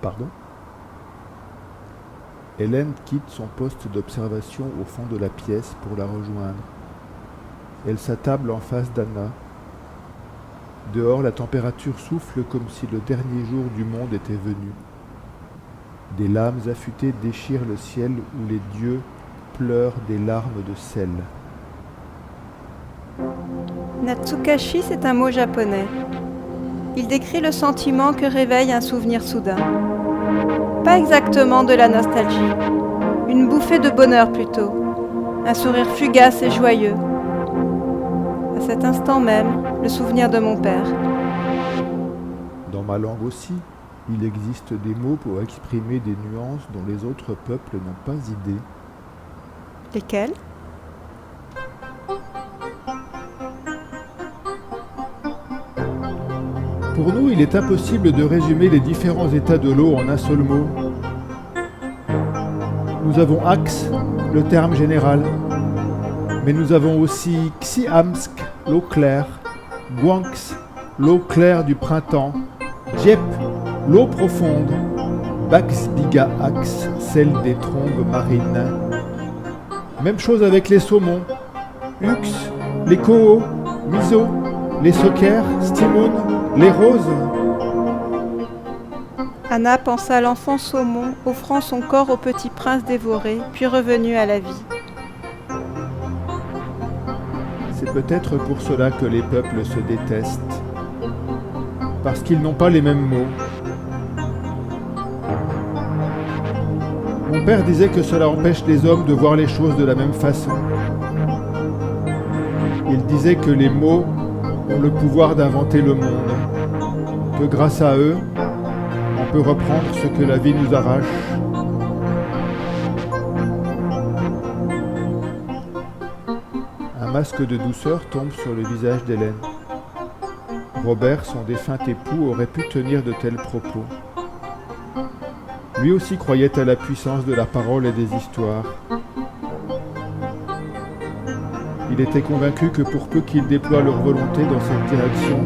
Pardon? Hélène quitte son poste d'observation au fond de la pièce pour la rejoindre. Elle s'attable en face d'Anna. Dehors, la température souffle comme si le dernier jour du monde était venu. Des lames affûtées déchirent le ciel où les dieux pleurent des larmes de sel. Natsukashi, c'est un mot japonais. Il décrit le sentiment que réveille un souvenir soudain. Pas exactement de la nostalgie, une bouffée de bonheur plutôt, un sourire fugace et joyeux. À cet instant même, le souvenir de mon père. Dans ma langue aussi, il existe des mots pour exprimer des nuances dont les autres peuples n'ont pas idée. Lesquels ? Pour nous, il est impossible de résumer les différents états de l'eau en un seul mot. Nous avons axe, le terme général, mais nous avons aussi xiamsk, l'eau claire, guanx, l'eau claire du printemps, djep, l'eau profonde, baxbiga axe, celle des trombes marines. Même chose avec les saumons, ux, les koos, miso, les sockers, stimoun, les roses. Anna pensa à l'enfant saumon offrant son corps au petit prince dévoré, puis revenu à la vie. C'est peut-être pour cela que les peuples se détestent, parce qu'ils n'ont pas les mêmes mots. Mon père disait que cela empêche les hommes de voir les choses de la même façon. Il disait que les mots ont le pouvoir d'inventer le monde, que grâce à eux, on peut reprendre ce que la vie nous arrache. Un masque de douceur tombe sur le visage d'Hélène. Robert, son défunt époux, aurait pu tenir de tels propos. Lui aussi croyait à la puissance de la parole et des histoires. Il était convaincu que pour peu qu'ils déploient leur volonté dans cette direction,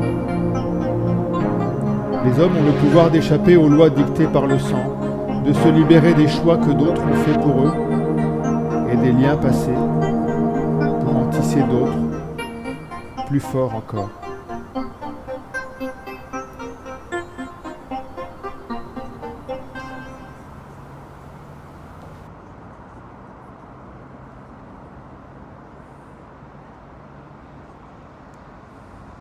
les hommes ont le pouvoir d'échapper aux lois dictées par le sang, de se libérer des choix que d'autres ont faits pour eux et des liens passés pour en tisser d'autres, plus forts encore.